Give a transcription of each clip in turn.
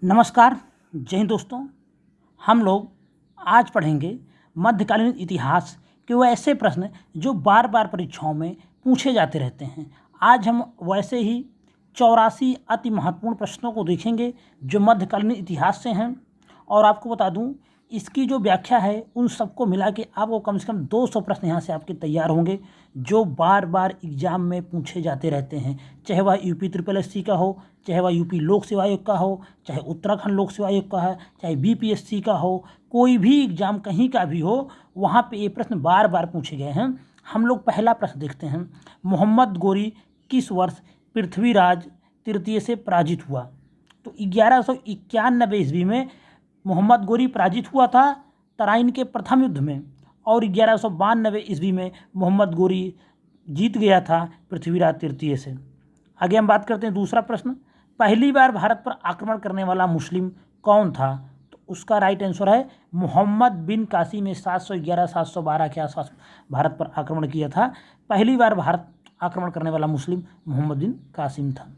नमस्कार। जय हिंद दोस्तों। हम लोग आज पढ़ेंगे मध्यकालीन इतिहास के वो ऐसे प्रश्न जो बार बार परीक्षाओं में पूछे जाते रहते हैं। आज हम वैसे ही 84 अति महत्वपूर्ण प्रश्नों को देखेंगे जो मध्यकालीन इतिहास से हैं। और आपको बता दूं, इसकी जो व्याख्या है उन सबको मिला के आपको कम से कम 200 प्रश्न यहाँ से आपके तैयार होंगे जो बार बार एग्जाम में पूछे जाते रहते हैं। चाहे वह यूपी SSS का हो, चाहे वह यूपी लोक सेवा आयोग का हो, चाहे उत्तराखंड लोक सेवा आयोग का है, चाहे BPSC का हो, कोई भी एग्जाम कहीं का भी हो, वहाँ पे ये प्रश्न बार बार पूछे गए हैं। हम लोग पहला प्रश्न देखते हैं। मोहम्मद गोरी किस वर्ष पृथ्वीराज तृतीय से पराजित हुआ? तो 1191 ईस्वी में मोहम्मद गोरी पराजित हुआ था तराइन के प्रथम युद्ध में, और 1192 ईस्वी में मोहम्मद गोरी जीत गया था पृथ्वीराज तृतीय से। आगे हम बात करते हैं दूसरा प्रश्न। पहली बार भारत पर आक्रमण करने वाला मुस्लिम कौन था? तो उसका राइट आंसर है मोहम्मद बिन कासिम ने 711-712 के आसपास भारत पर आक्रमण किया था। पहली बार भारत आक्रमण करने वाला मुस्लिम मोहम्मद बिन कासिम था।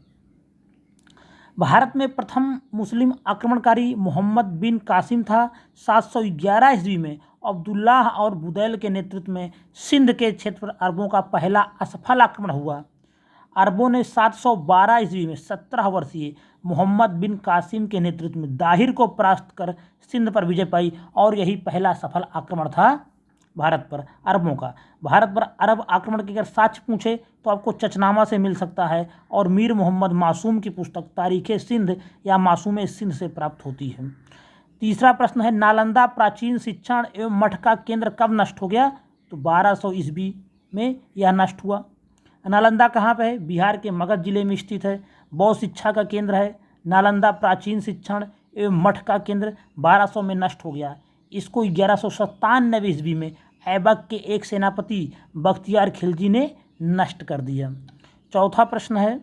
भारत में प्रथम मुस्लिम आक्रमणकारी मोहम्मद बिन कासिम था। 711 ईस्वी में अब्दुल्लाह और बुदैल के नेतृत्व में सिंध के क्षेत्र पर अरबों का पहला असफल आक्रमण हुआ। अरबों ने 712 ईस्वी में 17 वर्षीय मोहम्मद बिन कासिम के नेतृत्व में दाहिर को परास्त कर सिंध पर विजय पाई, और यही पहला सफल आक्रमण था भारत पर अरबों का। भारत पर अरब आक्रमण के अगर साक्ष्य पूछे तो आपको चचनामा से मिल सकता है, और मीर मोहम्मद मासूम की पुस्तक तारीख़ सिंध या मासूम सिंध से प्राप्त होती है। तीसरा प्रश्न है, नालंदा प्राचीन शिक्षण एवं मठ का केंद्र कब नष्ट हो गया? तो 1200 ईस्वी में यह नष्ट हुआ। नालंदा कहाँ पे है? बिहार के मगध जिले में स्थित है। बौद्ध शिक्षा का केंद्र है। नालंदा प्राचीन शिक्षण एवं मठ का केंद्र 1200 में नष्ट हो गया। इसको 1197 ईस्वी में ऐबक के एक सेनापति बख्तियार खिलजी ने नष्ट कर दिया। चौथा प्रश्न है,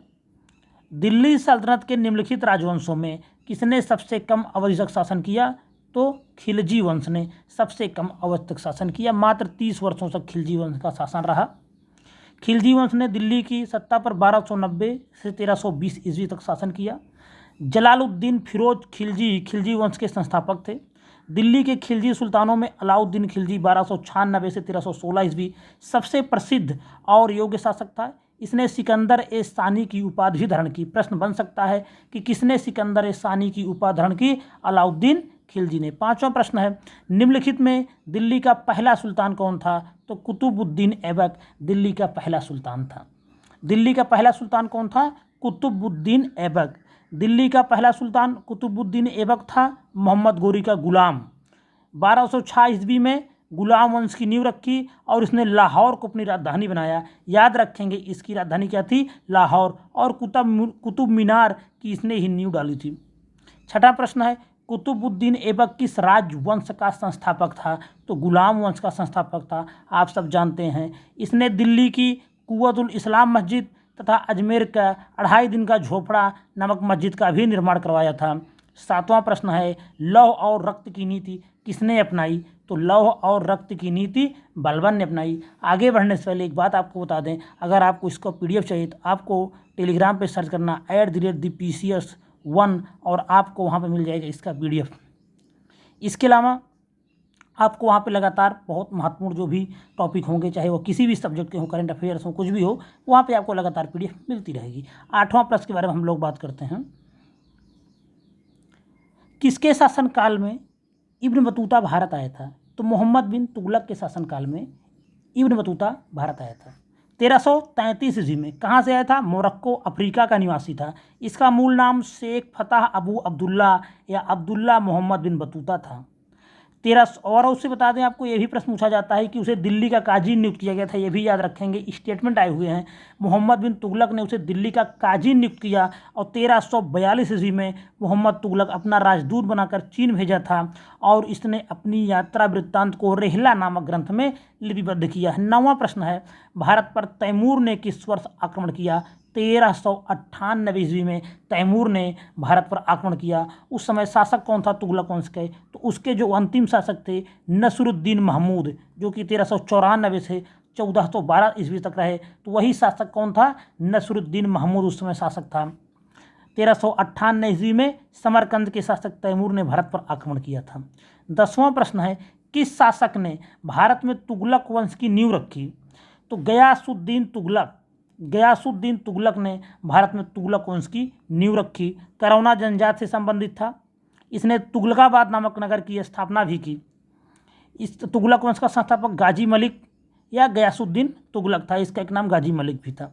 दिल्ली सल्तनत के निम्नलिखित राजवंशों में किसने सबसे कम अवधि तक शासन किया? तो खिलजी वंश ने सबसे कम अवधि तक शासन किया। मात्र 30 वर्षों तक खिलजी वंश का शासन रहा। खिलजी वंश ने दिल्ली की सत्ता पर 1290 से 1320 ईस्वी तक शासन किया। जलालुद्दीन फिरोज खिलजी खिलजी वंश के संस्थापक थे। दिल्ली के खिलजी सुल्तानों में अलाउद्दीन खिलजी 1296 से 1316 ईस्वी सबसे प्रसिद्ध और योग्य शासक था। इसने सिकंदर ए सानी की उपाधि भी धारण की। प्रश्न बन सकता है कि किसने सिकंदर ए सानी की उपाधि धारण की? अलाउद्दीन खिलजी ने। पांचवा प्रश्न है, निम्नलिखित में दिल्ली का पहला सुल्तान कौन था? तो कुतुबुद्दीन ऐबक दिल्ली का पहला सुल्तान था। दिल्ली का पहला सुल्तान कौन था? कुतुबुद्दीन ऐबक। दिल्ली का पहला सुल्तान कुतुबुद्दीन ऐबक था मोहम्मद गोरी का गुलाम। 1206 ईस्वी में गुलाम वंश की नींव रखी, और इसने लाहौर को अपनी राजधानी बनाया। याद रखेंगे इसकी राजधानी क्या थी? लाहौर। और कुतुब मीनार की इसने ही नींव डाली थी। छठा प्रश्न है, कुतुबुद्दीन ऐबक किस राजवंश का संस्थापक था? तो गुलाम वंश का संस्थापक था। आप सब जानते हैं। इसने दिल्ली की कुव्वतुल इस्लाम मस्जिद तथा अजमेर का 2.5 दिन का झोपड़ा नामक मस्जिद का भी निर्माण करवाया था। सातवां प्रश्न है, लौह और रक्त की नीति किसने अपनाई? तो लौह और रक्त की नीति बलबन ने अपनाई। आगे बढ़ने से पहले एक बात आपको बता दें, अगर आपको इसका PDF चाहिए तो आपको टेलीग्राम पे सर्च करना @PCS1, और आपको वहाँ पे मिल जाएगा इसका PDF। इसके अलावा आपको वहाँ पे लगातार बहुत महत्वपूर्ण जो भी टॉपिक होंगे, चाहे वो किसी भी सब्जेक्ट के हों, करंट अफेयर्स हो, कुछ भी हो, वहाँ पे आपको लगातार PDF मिलती रहेगी। 8वां प्रश्न के बारे में हम लोग बात करते हैं। किसके शासनकाल में इब्न बतूता भारत आया था? तो मोहम्मद बिन तुगलक के शासनकाल में इब्न बतूता भारत आया था। 1333 ईस्वी में। कहाँ से आया था? मोरक्को अफ्रीका का निवासी था। इसका मूल नाम शेख फतह अबू अब्दुल्ला या अब्दुल्ला मोहम्मद बिन बतूता था। और उससे बता दें, आपको ये भी प्रश्न पूछा जाता है कि उसे दिल्ली का काजी नियुक्त किया गया था। ये भी याद रखेंगे, स्टेटमेंट आए हुए हैं। मोहम्मद बिन तुगलक ने उसे दिल्ली का काजी नियुक्त किया, और 1342 ईस्वी में मोहम्मद तुगलक अपना राजदूत बनाकर चीन भेजा था, और इसने अपनी यात्रा वृत्तांत को रेहला नामक ग्रंथ में लिपिबद्ध किया है। 9वां प्रश्न है, भारत पर तैमूर ने किस वर्ष आक्रमण किया? 1398 ईस्वी में तैमूर ने भारत पर आक्रमण किया। उस समय शासक कौन था तुगलक वंश के? तो उसके जो अंतिम शासक थे नसरुद्दीन महमूद, जो कि 1394 से 1412 ईस्वी तक रहे। तो वही शासक कौन था? नसरुद्दीन महमूद उस समय शासक था। 1398 ईस्वी में समरकंद के शासक तैमूर ने भारत पर आक्रमण किया था। 10वां प्रश्न है, किस शासक ने भारत में तुगलक वंश की नींव रखी? तो गयासुद्दीन तुगलक ने भारत में तुगलक वंश की नींव रखी। करौना जनजाति से संबंधित था। इसने तुगलकाबाद नामक नगर की स्थापना भी की। इस तुगलक वंश का संस्थापक गाजी मलिक या गयासुद्दीन तुगलक था। इसका एक नाम गाजी मलिक भी था।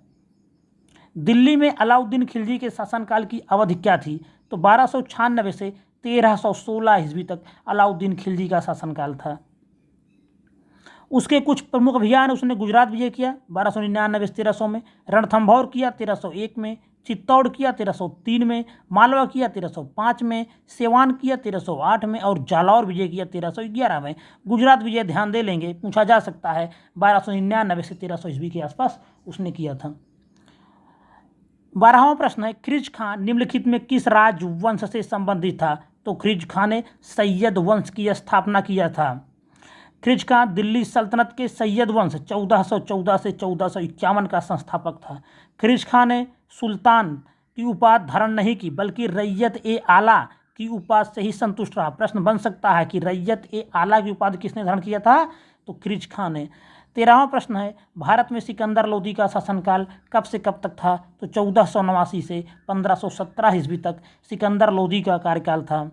दिल्ली में अलाउद्दीन खिलजी के शासनकाल की अवधि क्या थी? तो 1296 से 1316 ईस्वी तक अलाउद्दीन खिलजी का शासनकाल था। उसके कुछ प्रमुख अभियान, उसने गुजरात विजय किया 1299 से 1300 में, रणथंभौर किया 1301 में, चित्तौड़ किया 1303 में, मालवा किया 1305 में, सिवान किया 1308 में और जालौर विजय किया 1311 में। गुजरात विजय ध्यान दे लेंगे, पूछा जा सकता है, 1299 से 1300 ईस्वी के आसपास उसने किया था। 12वां प्रश्न है, खिलजी खान निम्नलिखित में किस राजवंश से संबंधित था? तो खिलजी खान ने सैयद वंश की स्थापना किया था। खिलजी खान दिल्ली सल्तनत के सैयद वंश 1414 से 1451 का संस्थापक था। खिलजी खान ने सुल्तान की उपाधि धारण नहीं की, बल्कि रैयत-ए-आला की उपाधि से ही संतुष्ट रहा। प्रश्न बन सकता है कि रैयत-ए-आला की उपाधि किसने धारण किया था? तो खिलजी खान ने। 13वां प्रश्न है, भारत में सिकंदर लोदी का शासनकाल कब से कब तक था? तो 1489 से 1517 ईस्वी तक सिकंदर लोदी का कार्यकाल था।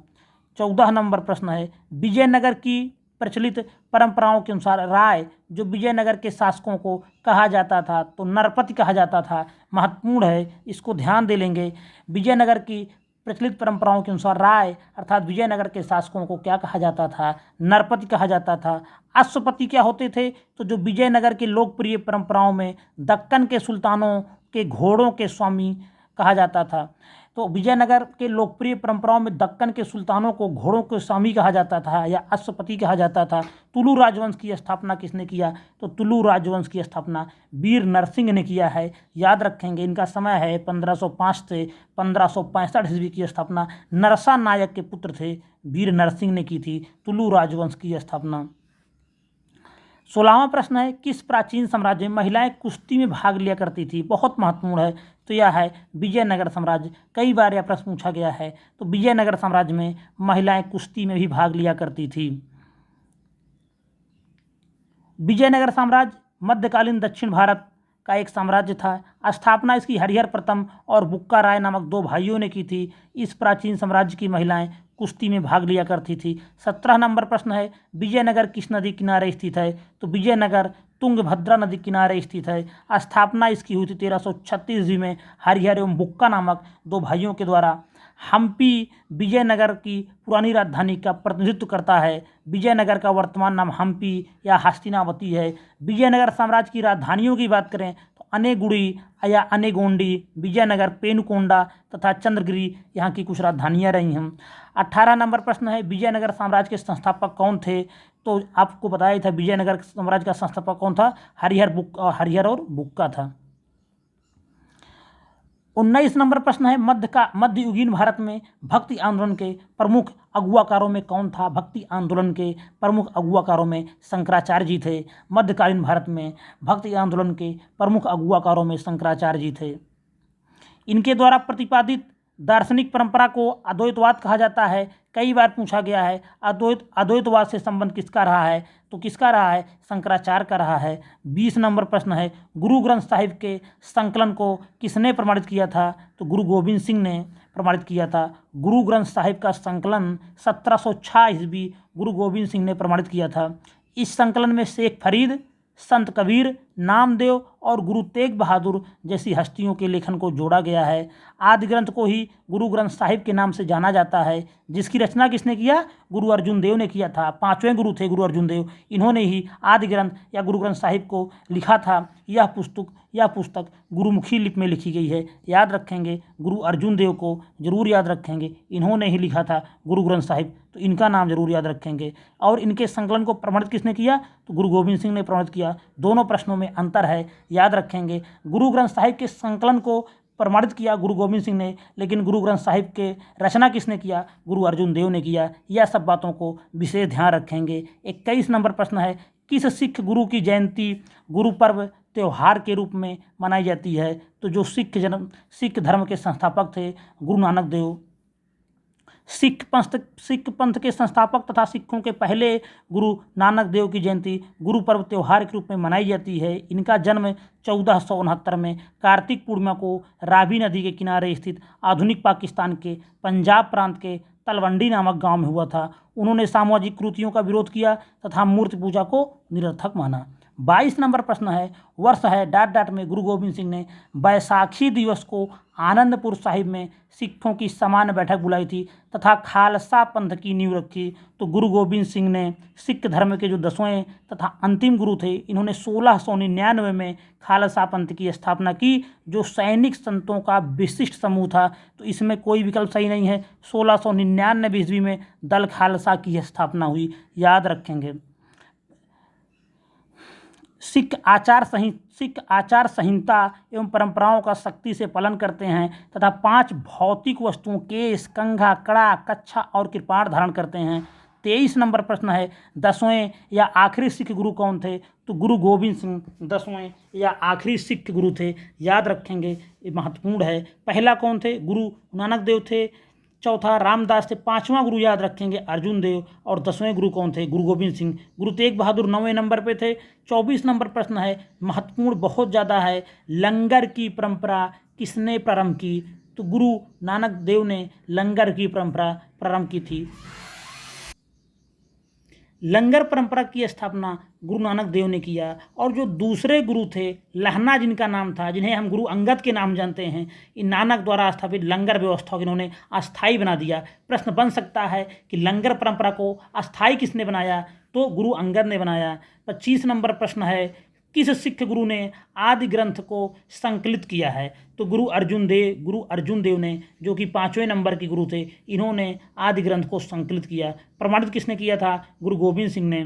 14 नंबर प्रश्न है, विजयनगर की प्रचलित परंपराओं के अनुसार राय जो विजयनगर के शासकों को कहा जाता था, तो नरपति कहा जाता था। महत्वपूर्ण है, इसको ध्यान दे लेंगे। विजयनगर की प्रचलित परंपराओं के अनुसार राय अर्थात विजयनगर के शासकों को क्या कहा जाता था? नरपति कहा जाता था। अश्वपति क्या होते थे? तो जो विजयनगर की लोकप्रिय परंपराओं में दक्कन के सुल्तानों के घोड़ों के स्वामी कहा जाता था। तो विजयनगर के लोकप्रिय परंपराओं में दक्कन के सुल्तानों को घोड़ों के स्वामी कहा जाता था या अश्वपति कहा जाता था। तुलु राजवंश की स्थापना किसने किया? तो तुलु राजवंश की स्थापना वीर नरसिंह ने किया है। याद रखेंगे, इनका समय है 1505 से 1565 ईस्वी की स्थापना नरसा नायक के पुत्र थे, वीर नरसिंह ने की थी तुलु राजवंश की स्थापना। 16वां प्रश्न है, किस प्राचीन साम्राज्य में महिलाएं कुश्ती में भाग लिया करती थी? बहुत महत्वपूर्ण है, तो यह है विजयनगर साम्राज्य। कई बार यह प्रश्न पूछा गया है। तो विजयनगर साम्राज्य में महिलाएं कुश्ती में भी भाग लिया करती थी। विजयनगर साम्राज्य मध्यकालीन दक्षिण भारत का एक साम्राज्य था। स्थापना इसकी हरिहर प्रथम और बुक्का राय नामक 2 भाइयों ने की थी। इस प्राचीन साम्राज्य की महिलाएं कुश्ती में भाग लिया करती थी। 17 नंबर प्रश्न है, विजयनगर किस नदी किनारे स्थित है? तो विजयनगर तुंगभद्रा नदी किनारे स्थित है। स्थापना इसकी हुई थी 1336 ईस्वी में हरिहर एवं बुक्का नामक 2 भाइयों के द्वारा। हम्पी विजयनगर की पुरानी राजधानी का प्रतिनिधित्व करता है। विजयनगर का वर्तमान नाम हम्पी या हस्तिनावती है। विजयनगर साम्राज्य की राजधानियों की बात करें तो अनेगुड़ी या अनेगोंडी, विजयनगर, पेनुकोंडा तथा चंद्रगिरी यहाँ की कुछ राजधानियाँ रही हैं। 18 नंबर प्रश्न है, विजयनगर साम्राज्य के संस्थापक कौन थे? तो आपको बताया था विजयनगर साम्राज्य का संस्थापक कौन था? हरिहर और बुक्का था। 19 नंबर प्रश्न है, मध्ययुगीन भारत में भक्ति आंदोलन के प्रमुख अगुवाकारों में कौन था? भक्ति आंदोलन के प्रमुख अगुवाकारों में शंकराचार्य जी थे। मध्यकालीन भारत में भक्ति आंदोलन के प्रमुख अगुवाकारों में शंकराचार्य जी थे। इनके द्वारा प्रतिपादित दार्शनिक परंपरा को अद्वैतवाद कहा जाता है। कई बार पूछा गया है अद्वैतवाद से संबंध किसका रहा है? तो किसका रहा है? शंकराचार्य का रहा है। 20 नंबर प्रश्न है, गुरु ग्रंथ साहिब के संकलन को किसने प्रमाणित किया था? तो गुरु गोविंद सिंह ने प्रमाणित किया था। गुरु ग्रंथ साहिब का संकलन 1706 ईस्वी गुरु गोविंद सिंह ने प्रमाणित किया था। इस संकलन में शेख फरीद, संत कबीर, नामदेव और गुरु तेग बहादुर जैसी हस्तियों के लेखन को जोड़ा गया है। आदि ग्रंथ को ही गुरु ग्रंथ साहिब के नाम से जाना जाता है, जिसकी रचना किसने किया? गुरु अर्जुन देव ने किया था। 5वें गुरु थे गुरु अर्जुन देव, इन्होंने ही आदि ग्रंथ या गुरु ग्रंथ साहिब को लिखा था। यह पुस्तक गुरुमुखी लिपि में लिखी गई है। याद रखेंगे, गुरु अर्जुन देव को जरूर याद रखेंगे, इन्होंने ही लिखा था गुरु ग्रंथ साहिब, तो इनका नाम जरूर याद रखेंगे। और इनके संकलन को प्रमाणित किसने किया? तो गुरु गोविंद सिंह ने प्रमाणित किया। दोनों प्रश्नों में अंतर है, याद रखेंगे। गुरु ग्रंथ साहिब के संकलन को प्रमाणित किया गुरु गोविंद सिंह ने, लेकिन गुरु ग्रंथ साहिब के रचना किसने किया? गुरु अर्जुन देव ने किया। यह सब बातों को विशेष ध्यान रखेंगे। 21 नंबर प्रश्न है, किस सिख गुरु की जयंती गुरु पर्व त्यौहार के रूप में मनाई जाती है। तो जो सिख धर्म के संस्थापक थे गुरु नानक देव, सिख पंथ के संस्थापक तथा सिखों के पहले गुरु नानक देव की जयंती गुरु पर्व त्यौहार के रूप में मनाई जाती है। इनका जन्म 1469 में कार्तिक पूर्णिमा को रावी नदी के किनारे स्थित आधुनिक पाकिस्तान के पंजाब प्रांत के तलवंडी नामक गांव में हुआ था। उन्होंने सामाजिक कुरीतियों का विरोध किया तथा मूर्ति पूजा को निरर्थक माना। 22 नंबर प्रश्न है, वर्ष है ... में गुरु गोबिंद सिंह ने बैसाखी दिवस को आनंदपुर साहिब में सिखों की सामान्य बैठक बुलाई थी तथा खालसा पंथ की नींव रखी। तो गुरु गोबिंद सिंह ने सिख धर्म के जो 10वें तथा अंतिम गुरु थे, इन्होंने 1699 में खालसा पंथ की स्थापना की, जो सैनिक संतों का विशिष्ट समूह था। तो इसमें कोई विकल्प सही नहीं है। 1699 ईस्वी में दल खालसा की स्थापना हुई, याद रखेंगे। सिख आचार संहिता एवं परंपराओं का सख्ती से पालन करते हैं तथा 5 भौतिक वस्तुओं केश, कंघा, कड़ा, कच्छा और कृपाण धारण करते हैं। 23 नंबर प्रश्न है, 10वें या आखिरी सिख गुरु कौन थे? तो गुरु गोबिंद सिंह 10वें या आखिरी सिख गुरु थे, याद रखेंगे, ये महत्वपूर्ण है। पहला कौन थे? गुरु नानक देव थे। चौथा रामदास थे। 5वां गुरु याद रखेंगे अर्जुन देव। और 10वें गुरु कौन थे? गुरु गोबिंद सिंह। गुरु तेग बहादुर 9वें नंबर पे थे। 24 नंबर प्रश्न है, महत्वपूर्ण बहुत ज़्यादा है, लंगर की परंपरा किसने प्रारंभ की? तो गुरु नानक देव ने लंगर की परंपरा प्रारंभ की थी। लंगर परंपरा की स्थापना गुरु नानक देव ने किया। और जो दूसरे गुरु थे, लहना जिनका नाम था, जिन्हें हम गुरु अंगद के नाम जानते हैं, इन नानक द्वारा स्थापित लंगर व्यवस्था को इन्होंने अस्थायी बना दिया। प्रश्न बन सकता है कि लंगर परंपरा को अस्थायी किसने बनाया? तो गुरु अंगद ने बनाया। 25 नंबर प्रश्न है, किस सिख गुरु ने आदि ग्रंथ को संकलित किया है? तो गुरु अर्जुन देव ने, जो कि 5वें नंबर के गुरु थे, इन्होंने आदि ग्रंथ को संकलित किया। प्रमाणित किसने किया था? गुरु गोबिंद सिंह ने।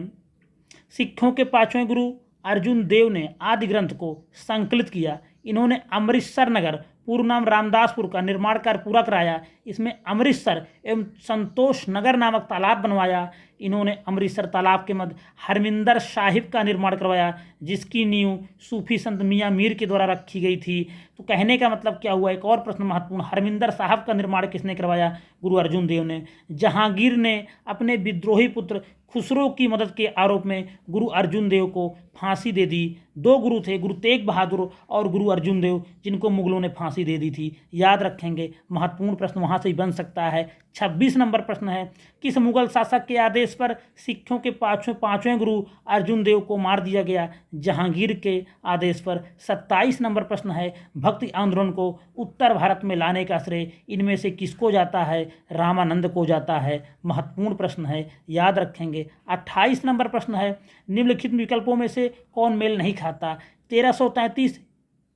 सिखों के 5वें गुरु अर्जुन देव ने आदि ग्रंथ को संकलित किया। इन्होंने अमृतसर नगर, पूर्व नाम रामदासपुर, का निर्माण कार्य पूरा कराया। इसमें अमृतसर एवं संतोष नगर नामक तालाब बनवाया। इन्होंने अमृतसर तालाब के मध्य हरमिंदर साहिब का निर्माण करवाया, जिसकी नींव सूफी संत मियाँ मीर के द्वारा रखी गई थी। तो कहने का मतलब क्या हुआ? एक और प्रश्न महत्वपूर्ण, हरमिंदर साहब का निर्माण किसने करवाया? गुरु अर्जुन देव ने। जहांगीर ने अपने विद्रोही पुत्र खुसरो की मदद के आरोप में गुरु अर्जुन देव को फांसी दे दी। 2 गुरु थे, गुरु तेग बहादुर और गुरु अर्जुन देव, जिनको मुगलों ने फांसी दे दी थी, याद रखेंगे। महत्वपूर्ण प्रश्न वहाँ से ही बन सकता है। 26 नंबर प्रश्न है, किस मुगल शासक के आदेश पर सिखों के 5वें गुरु अर्जुन देव को मार दिया गया? जहांगीर के आदेश पर। 27 नंबर प्रश्न है, भक्ति आंदोलन को उत्तर भारत में लाने का श्रेय इनमें से किसको जाता है? रामानंद को जाता है। महत्वपूर्ण प्रश्न है, याद रखेंगे। 28 नंबर प्रश्न है, निम्नलिखित विकल्पों में से कौन मेल नहीं खाता? 1333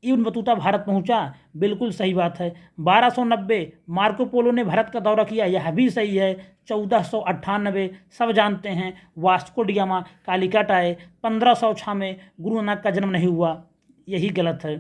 इब्न बतूता भारत पहुंचा, बिल्कुल सही बात है। 1290 मार्को पोलो ने भारत का दौरा किया, यह भी सही है। 1498 सब जानते हैं वास्को डी गामा कालिकट आए। 1506 में गुरु नानक का जन्म नहीं हुआ, यही गलत है।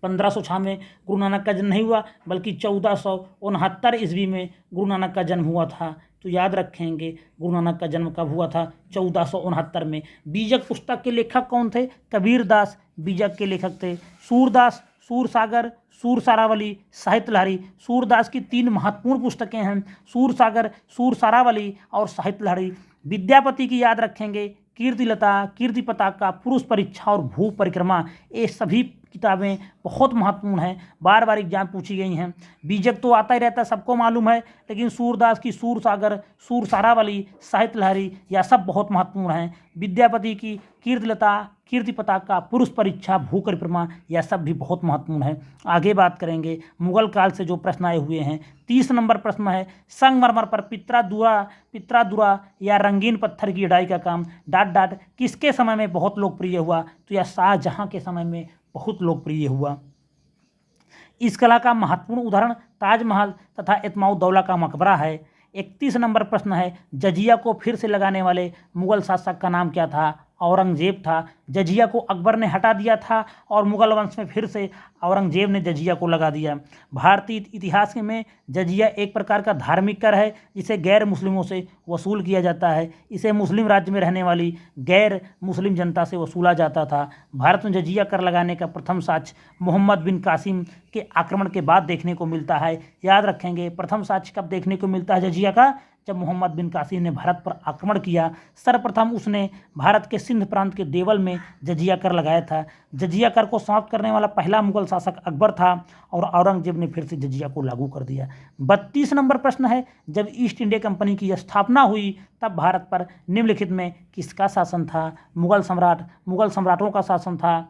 1506 में गुरु नानक का जन्म नहीं हुआ, बल्कि 1469 ईस्वी में गुरु नानक का जन्म हुआ था। तो याद रखेंगे गुरु नानक का जन्म कब हुआ था? 1469 में। बीजक पुस्तक के लेखक कौन थे? कबीर दास बीजक के लेखक थे। सूरदास, सूरसागर, सूरसारावली, साहित्य लहरी। सूरदास की 3 महत्वपूर्ण पुस्तकें हैं, सूरसागर, सूरसारावली और साहित्य लहरी। विद्यापति की याद रखेंगे, कीर्तिलता, कीर्ति पताका, पुरुष परीक्षा और भू परिक्रमा। ये सभी किताबें बहुत महत्वपूर्ण हैं, बार बार एग्जाम पूछी गई हैं। बीजक तो आता ही रहता है, सबको मालूम है, लेकिन सूरदास की सूरसागर, सूरसारावली, साहित्य लहरी, यह सब बहुत महत्वपूर्ण हैं। विद्यापति की कीर्तिलता, कीर्ति पताका, पुरुष परीक्षा, भू परिक्रमा, यह सब भी बहुत महत्वपूर्ण है। आगे बात करेंगे मुगल काल से जो प्रश्न आए हुए हैं। 30 नंबर प्रश्न है, संगमरमर पर पित्रादुरा या रंगीन पत्थर की इढ़ाई का काम ... किसके समय में बहुत लोकप्रिय हुआ? तो यह शाहजहां के समय में बहुत लोकप्रिय हुआ। इस कला का महत्वपूर्ण उदाहरण ताजमहल तथा एतमाउद्दौला का मकबरा है। 31 नंबर प्रश्न है, जजिया को फिर से लगाने वाले मुगल शासक का नाम क्या था? औरंगजेब था। जजिया को अकबर ने हटा दिया था और मुगल वंश में फिर से औरंगजेब ने जजिया को लगा दिया। भारतीय इतिहास में जजिया एक प्रकार का धार्मिक कर है जिसे गैर मुस्लिमों से वसूल किया जाता है। इसे मुस्लिम राज्य में रहने वाली गैर मुस्लिम जनता से वसूला जाता था। भारत में जजिया कर लगाने का प्रथम साक्ष्य मोहम्मद बिन कासिम के आक्रमण के बाद देखने को मिलता है। याद रखेंगे, प्रथम साक्ष्य कब देखने को मिलता है जजिया का? जब मोहम्मद बिन कासिम ने भारत पर आक्रमण किया। सर्वप्रथम उसने भारत के सिंध प्रांत के देवल में जजिया कर लगाया था। जजिया कर को समाप्त करने वाला पहला मुगल शासक अकबर था और औरंगजेब ने फिर से जजिया को लागू कर दिया। 32 नंबर प्रश्न है, जब ईस्ट इंडिया कंपनी की स्थापना हुई तब भारत पर निम्नलिखित में किसका शासन था? मुगल सम्राटों का शासन था,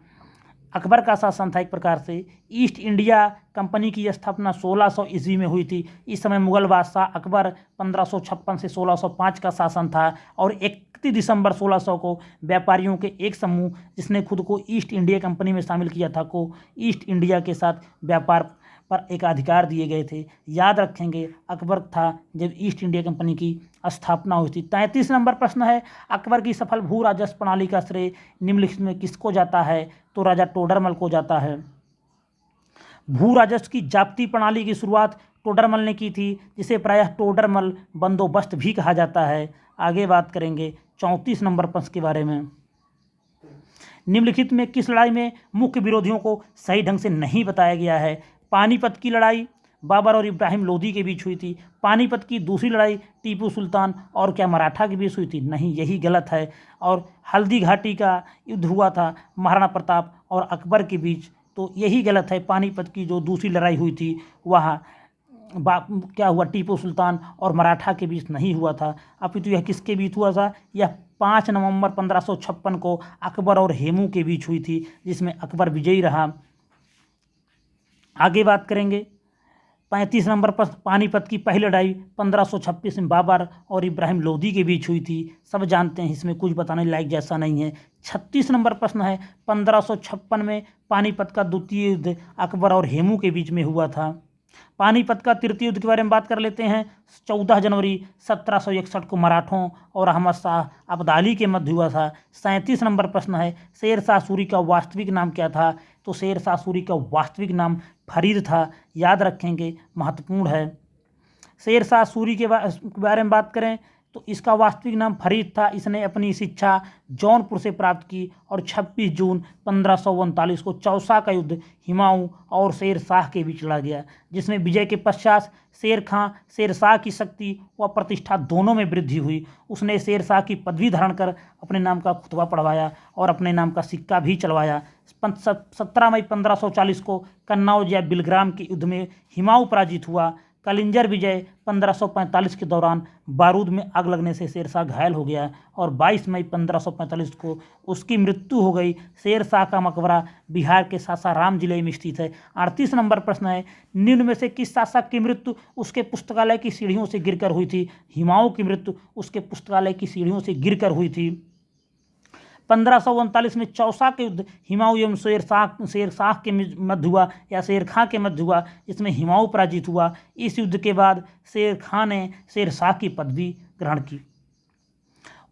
अकबर का शासन था एक प्रकार से। ईस्ट इंडिया कंपनी की स्थापना 1600 ईस्वी में हुई थी। इस समय मुगल बादशाह अकबर 1556 से 1605 का शासन था और 31 दिसंबर 1600 को व्यापारियों के एक समूह जिसने खुद को ईस्ट इंडिया कंपनी में शामिल किया था को ईस्ट इंडिया के साथ व्यापार पर एकाधिकार दिए गए थे। याद रखेंगे, अकबर था जब ईस्ट इंडिया कंपनी की स्थापना हुई थी। 33 नंबर प्रश्न है, अकबर की सफल भू राजस्व प्रणाली का श्रेय निम्नलिखित में किसको जाता है? तो राजा टोडरमल को जाता है। भू राजस्व की जाप्ती प्रणाली की शुरुआत टोडरमल ने की थी, जिसे प्रायः टोडरमल बंदोबस्त भी कहा जाता है। आगे बात करेंगे 34 नंबर प्रश्न के बारे में। निम्नलिखित में किस लड़ाई में मुख्य विरोधियों को सही ढंग से नहीं बताया गया है? पानीपत की लड़ाई बाबर और इब्राहिम लोदी के बीच हुई थी। पानीपत की दूसरी लड़ाई टीपू सुल्तान और क्या मराठा के बीच हुई थी? नहीं, यही गलत है। और हल्दी घाटी का युद्ध हुआ था महाराणा प्रताप और अकबर के बीच, तो यही गलत है। पानीपत की जो दूसरी लड़ाई हुई थी वहाँ क्या हुआ, टीपू सुल्तान और मराठा के बीच नहीं हुआ था, अपितु यह किसके बीच हुआ था? यह 5 नवंबर 1556 को अकबर और हेमू के बीच हुई थी, जिसमें अकबर विजयी रहा। आगे बात करेंगे 35 नंबर पर, पानीपत की पहली लड़ाई 1526 में बाबर और इब्राहिम लोदी के बीच हुई थी। सब जानते हैं, इसमें कुछ बताने लायक जैसा नहीं है। 36 नंबर प्रश्न है, 1556 में पानीपत का द्वितीय युद्ध अकबर और हेमू के बीच में हुआ था। पानीपत का तृतीय युद्ध के बारे में बात कर लेते हैं। 14 जनवरी 1761 को मराठों और अहमद शाह अब्दाली के मध्य हुआ था। 37 नंबर प्रश्न है, शेर शाह सूरी का वास्तविक नाम क्या था? तो शेर शाह सूरी का वास्तविक नाम फरीद था। याद रखेंगे, महत्वपूर्ण है। शेर शाह सूरी के बारे में बात करें तो इसका वास्तविक नाम फरीद था। इसने अपनी शिक्षा जौनपुर से प्राप्त की और 26 जून 1539 को चौसा का युद्ध हुमायूं और शेर शाह के बीच लड़ा गया, जिसमें विजय के पश्चात शेर शाह की शक्ति व प्रतिष्ठा दोनों में वृद्धि हुई। उसने शेर शाह की पदवी धारण कर अपने नाम का खुतबा पढ़वाया और अपने नाम का सिक्का भी चलवाया। 17 मई 1540 को कन्नौज या बिलग्राम के युद्ध में हुमायूं पराजित हुआ। कलिंजर विजय 1545 के दौरान बारूद में आग लगने से शेरशाह घायल हो गया और 22 मई 1545 को उसकी मृत्यु हो गई। शेरशाह का मकबरा बिहार के सासाराम जिले में स्थित है। 38 नंबर प्रश्न है, निम्न में से किस शासक की मृत्यु उसके पुस्तकालय की सीढ़ियों से गिरकर हुई थी? हुमायूं की मृत्यु उसके पुस्तकालय की सीढ़ियों से गिरकर हुई थी। 1539 में चौसा के युद्ध हुमायूं एवं शेर शाह के मध्य हुआ या शेर खां के मध्य हुआ, इसमें हुमायूं पराजित हुआ। इस युद्ध के बाद शेर खां ने शेर शाह की पदवी ग्रहण की।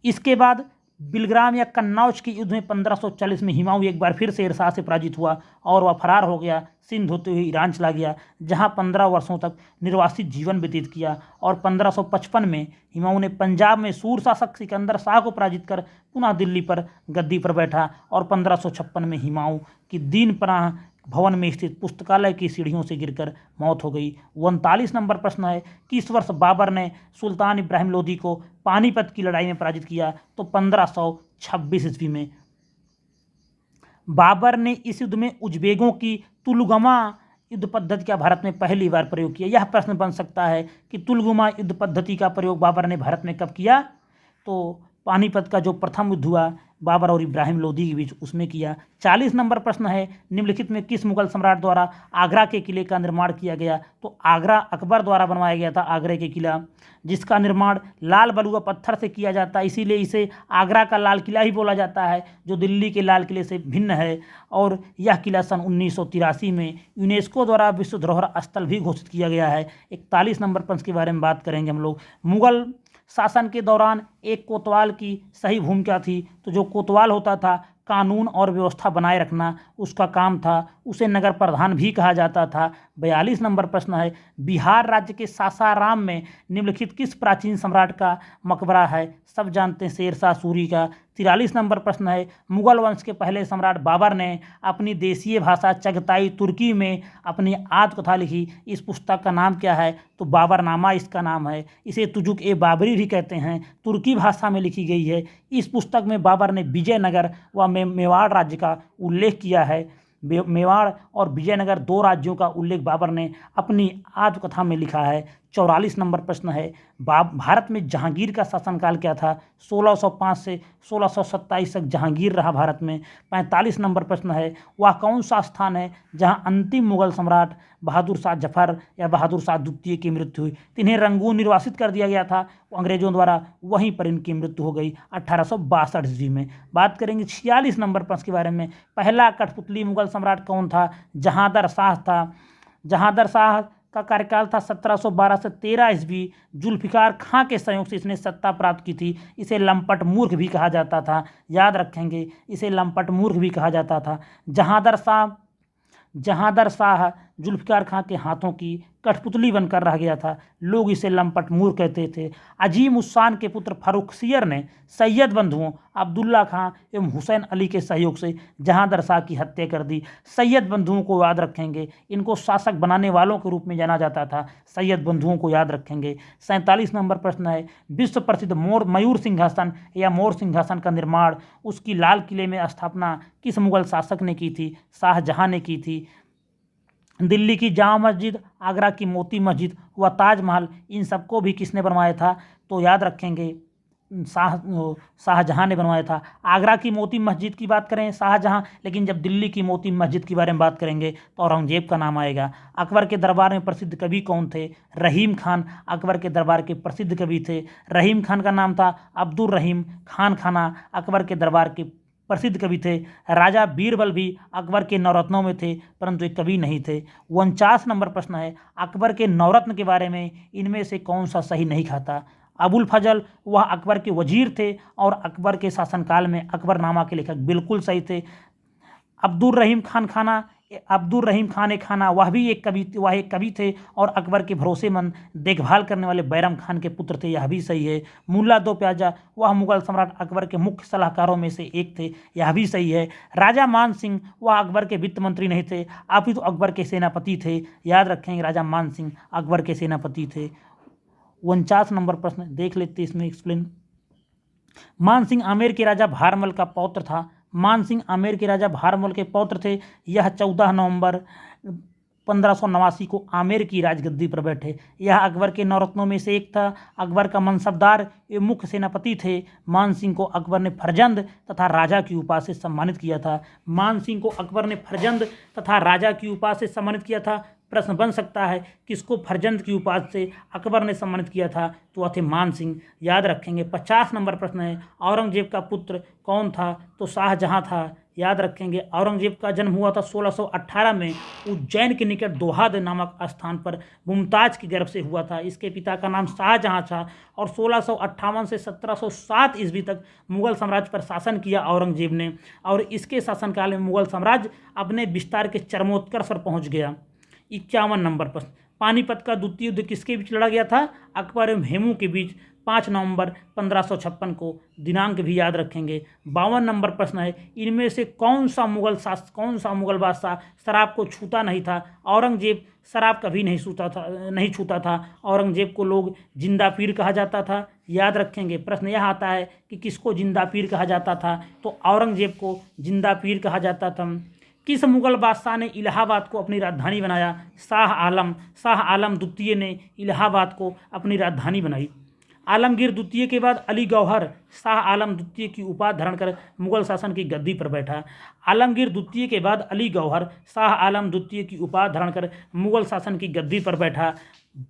इसके बाद बिलग्राम या कन्नौज के युद्ध में 1540 में हुमायूं एक बार फिर शेर शाह से पराजित हुआ और वह फरार हो गया, सिंध होते हुए ईरान चला गया, जहां 15 वर्षों तक निर्वासित जीवन व्यतीत किया। और 1555 में हुमायूं ने पंजाब में सूर शासक सिकंदर शाह को पराजित कर पुनः दिल्ली पर गद्दी पर बैठा और 1556 में हुमायूं की दीनपनाह भवन में स्थित पुस्तकालय की सीढ़ियों से गिरकर मौत हो गई। 39 नंबर प्रश्न है, किस वर्ष बाबर ने सुल्तान इब्राहिम लोदी को पानीपत की लड़ाई में पराजित किया? तो 1526 ईस्वी में। बाबर ने इस युद्ध में उज्बेकों की तुलगमा युद्ध पद्धति का भारत में पहली बार प्रयोग किया। यह प्रश्न बन सकता है कि तुलगमा युद्ध पद्धति का प्रयोग बाबर ने भारत में कब किया? तो पानीपत का जो प्रथम युद्ध हुआ बाबर और इब्राहिम लोदी के बीच, उसमें किया। 40 नंबर प्रश्न है, निम्नलिखित में किस मुगल सम्राट द्वारा आगरा के किले का निर्माण किया गया? तो आगरा अकबर द्वारा बनवाया गया था आगरे के किला, जिसका निर्माण लाल बलुआ पत्थर से किया जाता है, इसीलिए इसे आगरा का लाल किला ही बोला जाता है, जो दिल्ली के लाल किले से भिन्न है। और यह किला सन 1983 में यूनेस्को द्वारा विश्व धरोहर स्थल भी घोषित किया गया है। 41 नंबर प्रश्न के बारे में बात करेंगे हम लोग। मुगल शासन के दौरान एक कोतवाल की सही भूमिका थी। तो जो कोतवाल होता था, कानून और व्यवस्था बनाए रखना उसका काम था, उसे नगर प्रधान भी कहा जाता था। 42 नंबर प्रश्न है, बिहार राज्य के सासाराम में निम्नलिखित किस प्राचीन सम्राट का मकबरा है? सब जानते हैं, शेरशाह सूरी का। 43 नंबर प्रश्न है, मुगल वंश के पहले सम्राट बाबर ने अपनी देशीय भाषा चगताई तुर्की में अपनी आत्मकथा लिखी। इस पुस्तक का नाम क्या है? तो बाबरनामा इसका नाम है। इसे तुजुक ए बाबरी भी कहते हैं, तुर्की भाषा में लिखी गई है। इस पुस्तक में बाबर ने विजयनगर व मेवाड़ राज्य का उल्लेख किया है। मेवाड़ और विजयनगर 2 राज्यों का उल्लेख बाबर ने अपनी आत्मकथा में लिखा है। 44 नंबर प्रश्न है, भारत में जहांगीर का शासनकाल क्या था? 1605 से 1627 तक जहांगीर रहा भारत में। 45 नंबर प्रश्न है, वह कौन सा स्थान है जहां अंतिम मुगल सम्राट बहादुर शाह जफर या बहादुर शाह द्वितीय की मृत्यु हुई? इन्हें रंगून निर्वासित कर दिया गया था अंग्रेजों द्वारा, वहीं पर इनकी मृत्यु हो गई 1862 ईस्वी में। बात करेंगे 46 नंबर प्रश्न के बारे में, पहला कठपुतली मुगल सम्राट कौन था? जहांदर शाह था। जहांदर शाह का कार्यकाल था 1712 से 13 ईस्वी। जुल्फिकार खां के सहयोग से इसने सत्ता प्राप्त की थी। इसे लंपट मूर्ख भी कहा जाता था, याद रखेंगे, इसे लंपट मूर्ख भी कहा जाता था। जहांदर शाह जुल्फिकार खां के हाथों की कठपुतली बनकर रह गया था, लोग इसे लंपट मूर्ख कहते थे। अजीम उस्सान के पुत्र फारुखसियर ने सैयद बंधुओं अब्दुल्ला खां एवं हुसैन अली के सहयोग से जहांदर शाह की हत्या कर दी। सैयद बंधुओं को याद रखेंगे, इनको शासक बनाने वालों के रूप में जाना जाता था। सैयद बंधुओं को याद रखेंगे। 47 नंबर प्रश्न है, विश्व प्रसिद्ध मयूर सिंहासन या मोर सिंहासन का निर्माण उसकी लाल किले में स्थापना किस मुगल शासक ने की थी? शाहजहां ने की थी। दिल्ली की जामा मस्जिद, आगरा की मोती मस्जिद व ताजमहल, इन सबको भी किसने बनवाया था? तो याद रखेंगे, शाहजहां ने बनवाया था। आगरा की मोती मस्जिद की बात करें शाहजहां, लेकिन जब दिल्ली की मोती मस्जिद के बारे में बात करेंगे तो औरंगजेब का नाम आएगा। अकबर के दरबार में प्रसिद्ध कवि कौन थे? रहीम खान अकबर के दरबार के प्रसिद्ध कवि थे। रहीम खान का नाम था अब्दुल रहीम खान खाना, अकबर के दरबार के प्रसिद्ध कवि थे। राजा बीरबल भी अकबर के नवरत्नों में थे, परंतु एक कवि नहीं थे। 49 नंबर प्रश्न है, अकबर के नवरत्न के बारे में इनमें से कौन सा सही नहीं खाता? अबुल फजल, वह अकबर के वजीर थे और अकबर के शासनकाल में अकबरनामा के लेखक बिल्कुल सही थे। अब्दुल रहीम खान ए खाना, वह एक कवि थे और अकबर के भरोसेमंद देखभाल करने वाले बैरम खान के पुत्र थे, यह भी सही है। मुल्ला दो प्याजा, वह मुगल सम्राट अकबर के मुख्य सलाहकारों में से एक थे, यह भी सही है। राजा मान सिंह, वह अकबर के वित्त मंत्री नहीं थे, अपितु अकबर के सेनापति थे, याद रखेंगे, राजा मान सिंह अकबर के सेनापति थे। 49 नंबर प्रश्न देख लेते हैं, इसमें एक्सप्लेन। मान सिंह आमेर के राजा भारमल का पौत्र था। मान सिंह आमेर के राजा भारमल के पौत्र थे। यह 14 नवंबर 1589 को आमेर की राजगद्दी पर बैठे। यह अकबर के नवरत्नों में से एक था। अकबर का मनसबदार एवं मुख्य सेनापति थे। मान सिंह को अकबर ने फरजंद तथा राजा की उपाधि से सम्मानित किया था। मान सिंह को अकबर ने फरजंद तथा राजा की उपाधि से सम्मानित किया था। प्रश्न बन सकता है किसको फरजंद की उपाधि से अकबर ने सम्मानित किया था? तो वह थे मान सिंह, याद रखेंगे। 50 नंबर प्रश्न है, औरंगजेब का पुत्र कौन था? तो शाहजहां था, याद रखेंगे। औरंगजेब का जन्म हुआ था 1618 में उज्जैन के निकट दोहाद नामक स्थान पर मुमताज के गर्भ से हुआ था। इसके पिता का नाम शाहजहां था और 1658 से 1707 ईस्वी तक मुगल साम्राज्य पर शासन किया औरंगजेब ने, और इसके शासनकाल में मुगल साम्राज्य अपने विस्तार के चरमोत्कर्ष पर पहुँच गया। 51 नंबर प्रश्न, पानीपत का द्वितीय युद्ध किसके बीच लड़ा गया था? अकबर एवं हेमू के बीच, 5 नवंबर 1556 को, दिनांक भी याद रखेंगे। 52 नंबर प्रश्न है, इनमें से कौन सा मुगल बादशाह शराब को छूता नहीं था? औरंगजेब शराब कभी नहीं छूता था। औरंगजेब को लोग जिंदा पीर कहा जाता था, याद रखेंगे। प्रश्न यह आता है कि किसको जिंदा पीर कहा जाता था? तो औरंगजेब को जिंदा पीर कहा जाता था। किस मुगल बादशाह ने इलाहाबाद को अपनी राजधानी बनाया? शाह आलम द्वितीय ने इलाहाबाद को अपनी राजधानी बनाई। आलमगीर द्वितीय के बाद अली गौहर शाह आलम द्वितीय की उपाधि धारण कर मुगल शासन की गद्दी पर बैठा। आलमगीर द्वितीय के बाद अली गौहर शाह आलम द्वितीय की उपाधि धारण कर मुगल शासन की गद्दी पर बैठा।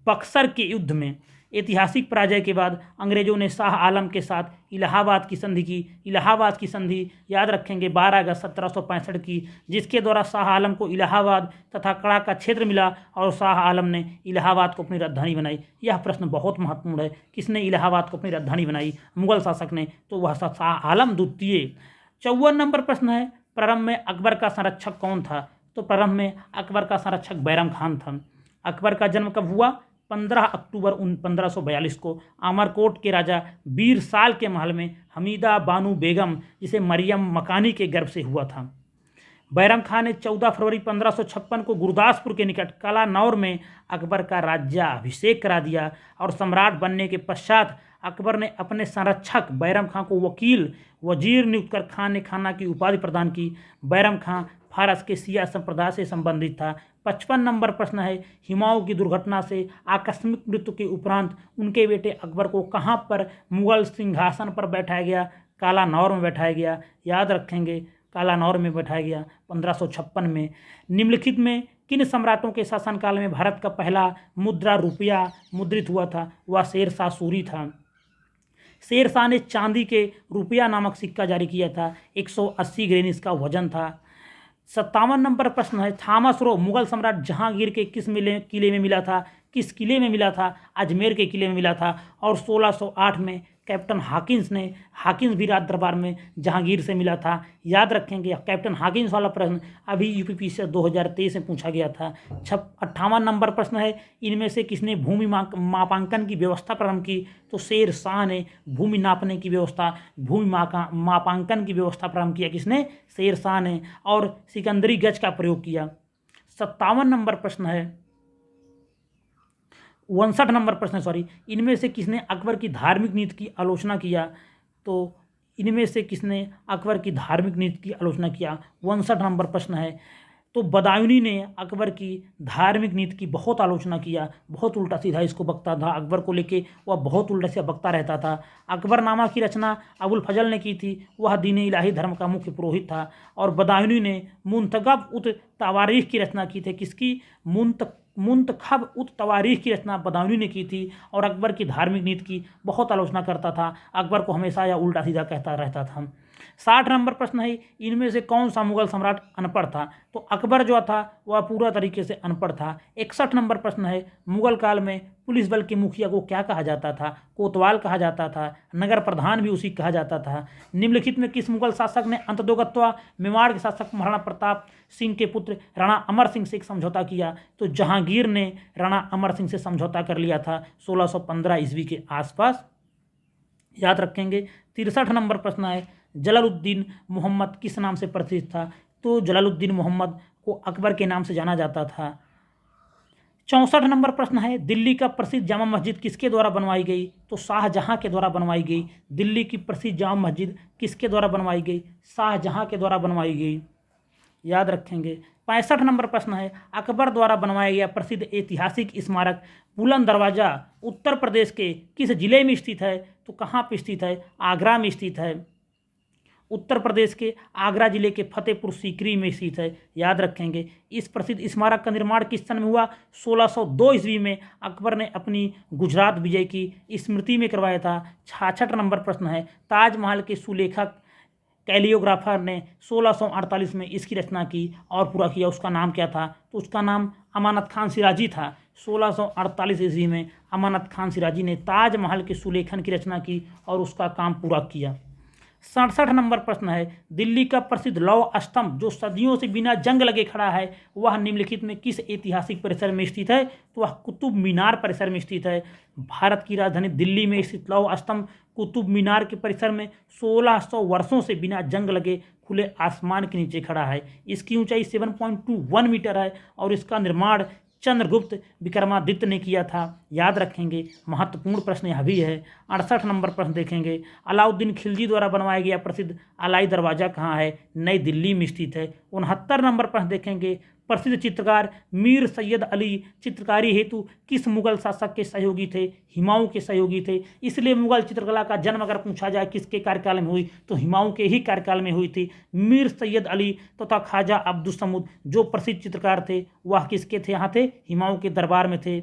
बक्सर के युद्ध में ऐतिहासिक पराजय के बाद अंग्रेजों ने शाह आलम के साथ इलाहाबाद की संधि की। इलाहाबाद की संधि याद रखेंगे 12 अगस्त 1765 की, जिसके द्वारा शाह आलम को इलाहाबाद तथा कड़ा का क्षेत्र मिला और शाह आलम ने इलाहाबाद को अपनी राजधानी बनाई। यह प्रश्न बहुत महत्वपूर्ण है, किसने इलाहाबाद को अपनी राजधानी बनाई? मुगल शासक ने, तो वह शाह आलम द्वितीय। 54 नंबर प्रश्न है, प्रारंभ में अकबर का संरक्षक कौन था? तो प्रारंभ में अकबर का संरक्षक बैरम खान था। अकबर का जन्म कब हुआ? 15 अक्टूबर 1542 को अमरकोट के राजा बीर साल के महल में हमीदा बानू बेगम, जिसे मरियम मकानी के गर्भ से हुआ था। बैरम खान ने 14 फरवरी 1556 को गुरदासपुर के निकट कालानौर में अकबर का राज्याभिषेक करा दिया और सम्राट बनने के पश्चात अकबर ने अपने संरक्षक बैरम खान को वकील वजीर नियुक्त कर खान खाना की उपाधि प्रदान की। बैरम खान फारस के शिया संप्रदाय से संबंधित था। 55 नंबर प्रश्न है, हुमायूं की दुर्घटना से आकस्मिक मृत्यु के उपरांत उनके बेटे अकबर को कहाँ पर मुगल सिंहासन पर बैठाया गया? कालानौर में बैठाया गया। याद रखेंगे, कालानौर में बैठाया गया 1556 में। निम्नलिखित में किन सम्राटों के शासनकाल में भारत का पहला मुद्रा रुपया मुद्रित हुआ था? वह शेरशाह सूरी था। शेरशाह ने चांदी के रुपया नामक सिक्का जारी किया था। 180 ग्रेन इसका वजन था। 57 नंबर प्रश्न है, थॉमस रो मुगल सम्राट जहांगीर के किस किले में मिला था? किस किले में मिला था? अजमेर के किले में मिला था। और 1608 में कैप्टन हाकिंस भी राज दरबार में जहांगीर से मिला था। याद रखेंगे, कैप्टन हाकिंस वाला प्रश्न अभी यूपीपी से 2023 में पूछा गया था। 58 नंबर प्रश्न है, इनमें से किसने भूमि मापांकन की व्यवस्था प्रारंभ की? तो शेरशाह ने भूमि नापने की व्यवस्था, भूमि मापांकन की व्यवस्था प्रारंभ किया। किसने? शेरशाह ने। और सिकंदरी गज का प्रयोग किया। 57 नंबर प्रश्न है, 59 नंबर प्रश्न सॉरी, इनमें से किसने अकबर की धार्मिक नीति की आलोचना किया? तो इनमें से किसने अकबर की धार्मिक नीति की आलोचना किया? 59 नंबर प्रश्न है। तो बदायूनी ने अकबर की धार्मिक नीति की बहुत आलोचना किया। बहुत उल्टा सीधा इसको बकता था, अकबर को लेके वह बहुत उल्टा सीधा बकता रहता था। अकबरनामा की रचना अबुल फजल ने की थी। वह दीन इलाही धर्म का मुख्य पुरोहित था। और बदायूनी ने मुंतखब उत तवारीख की रचना की थी। किसकी? मुंतखब उत तवारीख की रचना बदायूनी ने की थी। और अकबर की धार्मिक नीति की बहुत आलोचना करता था। अकबर को हमेशा यह उल्टा सीधा कहता रहता था। 60 नंबर प्रश्न है, इनमें से कौन सा मुगल सम्राट अनपढ़ था? तो अकबर जो था वह पूरा तरीके से अनपढ़ था। 61 नंबर प्रश्न है, मुगल काल में पुलिस बल के मुखिया को क्या कहा जाता था? कोतवाल कहा जाता था। नगर प्रधान भी उसी कहा जाता था। निम्नलिखित में किस मुगल शासक ने अंतदोगत्वा मेवाड़ के शासक महाराणा प्रताप सिंह के पुत्र राणा अमर सिंह से एक समझौता किया? तो जहांगीर ने राणा अमर सिंह से समझौता कर लिया था 1615 ईस्वी के आसपास। याद रखेंगे। 63 नंबर प्रश्न है, जलालुद्दीन मोहम्मद किस नाम से प्रसिद्ध था? तो जलालुद्दीन मोहम्मद को अकबर के नाम से जाना जाता था। 64 नंबर प्रश्न है, दिल्ली का प्रसिद्ध जामा मस्जिद किसके द्वारा बनवाई गई? तो शाहजहां के द्वारा बनवाई गई। दिल्ली की प्रसिद्ध जामा मस्जिद किसके द्वारा बनवाई गई? शाहजहां के द्वारा बनवाई गई। याद रखेंगे। 65 नंबर प्रश्न है, अकबर द्वारा बनवाया गया प्रसिद्ध ऐतिहासिक स्मारक बुलंद दरवाज़ा उत्तर प्रदेश के किस जिले में स्थित है? तो कहाँ पर स्थित है? आगरा में स्थित है। उत्तर प्रदेश के आगरा जिले के फतेहपुर सीकरी में स्थित है। याद रखेंगे। इस प्रसिद्ध स्मारक का निर्माण किस सन में हुआ? 1602 ईस्वी में अकबर ने अपनी गुजरात विजय की स्मृति में करवाया था। 66 नंबर प्रश्न है, ताजमहल के सुलेखक कैलियोग्राफर ने 1648 में इसकी रचना की और पूरा किया, उसका नाम क्या था? तो उसका नाम अमानत खान सिराजी था। 1648 ईस्वी में अमानत खान सिराजी ने ताजमहल के सुलेखन की रचना की और उसका काम पूरा किया। 67 नंबर प्रश्न है, दिल्ली का प्रसिद्ध लौह स्तंभ जो सदियों से बिना जंग लगे खड़ा है वह निम्नलिखित में किस ऐतिहासिक परिसर में स्थित है? तो वह कुतुब मीनार परिसर में स्थित है। भारत की राजधानी दिल्ली में स्थित लौह स्तंभ कुतुब मीनार के परिसर में 1600 वर्षों से बिना जंग लगे खुले आसमान के नीचे खड़ा है। इसकी ऊंचाई 7.21 मीटर है और इसका निर्माण चंद्रगुप्त विक्रमादित्य ने किया था। याद रखेंगे। महत्वपूर्ण प्रश्न यह भी है। 68 नंबर प्रश्न देखेंगे, अलाउद्दीन खिलजी द्वारा बनवाया गया प्रसिद्ध अलाई दरवाज़ा कहाँ है? नई दिल्ली में स्थित है। 69 नंबर प्रश्न देखेंगे, प्रसिद्ध चित्रकार मीर सैयद अली चित्रकारी हेतु किस मुगल शासक के सहयोगी थे? हुमायूं के सहयोगी थे। इसलिए मुगल चित्रकला का जन्म अगर पूछा जाए किसके कार्यकाल में हुई तो हुमायूं के ही कार्यकाल में हुई थी। मीर सैयद अली तथा ख्वाजा अब्दुल समूद जो प्रसिद्ध चित्रकार थे वह किसके थे? यहाँ थे, हुमायूं के दरबार में थे।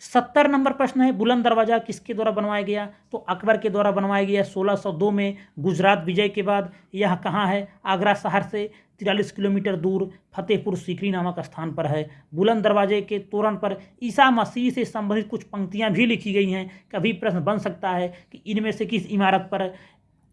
70 नंबर प्रश्न है, बुलंद दरवाज़ा किसके द्वारा बनवाया गया? तो अकबर के द्वारा बनवाया गया 1602 में गुजरात विजय के बाद। यह कहाँ है? आगरा शहर से 43 किलोमीटर दूर फतेहपुर सीकरी नामक स्थान पर है। बुलंद दरवाजे के तोरण पर ईसा मसीह से संबंधित कुछ पंक्तियां भी लिखी गई हैं। कभी प्रश्न बन सकता है कि इनमें से किस इमारत पर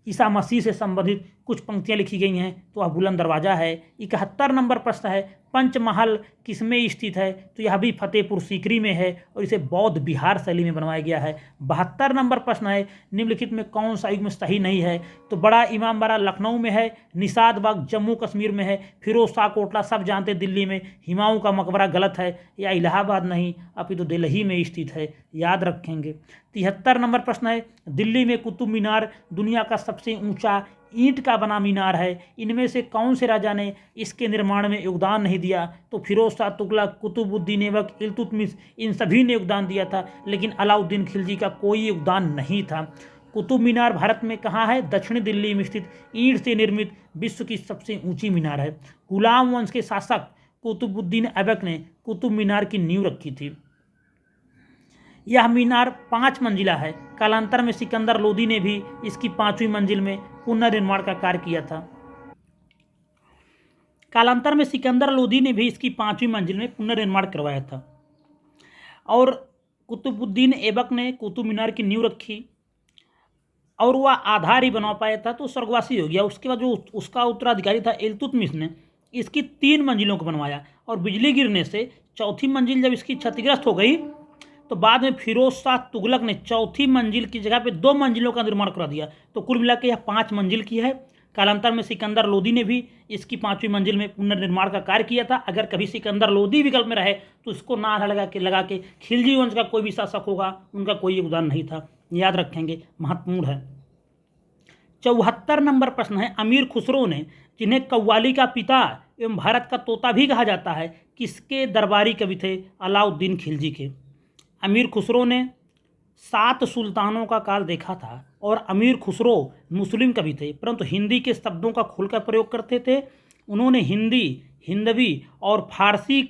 ईसा मसीह से संबंधित कुछ पंक्तियां लिखी गई हैं? तो वह बुलंद दरवाज़ा है। 71 नंबर प्रश्न है, पंचमहल किसमें स्थित है? तो यह भी फतेहपुर सीकरी में है और इसे बौद्ध विहार शैली में बनवाया गया है। 72 नंबर प्रश्न है, निम्नलिखित में कौन सा युग्म सही नहीं है? तो बड़ा इमामबाड़ा लखनऊ में है, निषाद बाग जम्मू कश्मीर में है, फिरोज शाह कोटला सब जानते दिल्ली में, हुमायूं का मकबरा गलत है, या इलाहाबाद नहीं अपितु दिल्ली में स्थित है, याद रखेंगे। 73 नंबर प्रश्न है, दिल्ली में कुतुब मीनार दुनिया का सबसे ऊंचा ईंट का बना मीनार है। इनमें से कौन से राजा ने इसके निर्माण में योगदान नहीं दिया? तो फिरोज शाह तुगलक, कुतुबुद्दीन ऐबक, इल्तुतमिश, इन सभी ने योगदान दिया था, लेकिन अलाउद्दीन खिलजी का कोई योगदान नहीं था। कुतुब मीनार भारत में कहाँ है? दक्षिण दिल्ली में स्थित ईंट से निर्मित विश्व की सबसे ऊंची मीनार है। गुलाम वंश के शासक कुतुबुद्दीन ऐबक ने कुतुब मीनार की नींव रखी थी। यह मीनार 5 मंजिला है। कालांतर में सिकंदर लोदी ने भी इसकी 5वीं मंजिल में पुनर्निर्माण का कार्य किया था। कालांतर में सिकंदर लोदी ने भी इसकी 5वीं मंजिल में पुनर्निर्माण करवाया था। और कुतुबुद्दीन ऐबक ने कुतुब मीनार की नींव रखी और वह आधार ही बना पाया था, तो स्वर्गवासी हो गया। उसके बाद जो उसका उत्तराधिकारी था इल्तुतमिश ने इसकी 3 मंजिलों को बनवाया, और बिजली गिरने से चौथी मंजिल जब इसकी क्षतिग्रस्त हो गई तो बाद में फिरोज शाह तुगलक ने चौथी मंजिल की जगह पे 2 मंजिलों का निर्माण करा दिया। तो कुल मिला के यह 5 मंजिल की है। कालांतर में सिकंदर लोदी ने भी इसकी 5वीं मंजिल में पुनर्निर्माण का कार्य किया था। अगर कभी सिकंदर लोदी विकल्प में रहे तो इसको ना लगा के खिलजी वंश का कोई भी शासक होगा, उनका कोई योगदान नहीं था, याद रखेंगे, महत्वपूर्ण है। 74 नंबर प्रश्न है, अमीर खुसरो ने, जिन्हें कव्वाली का पिता एवं भारत का तोता भी कहा जाता है, किसके दरबारी कवि थे? अलाउद्दीन खिलजी के। अमीर खुसरो ने 7 सुल्तानों का काल देखा था, और अमीर खुसरो मुस्लिम कवि थे, परंतु हिंदी के शब्दों का खुलकर प्रयोग करते थे। उन्होंने हिंदी, हिंदवी और फारसी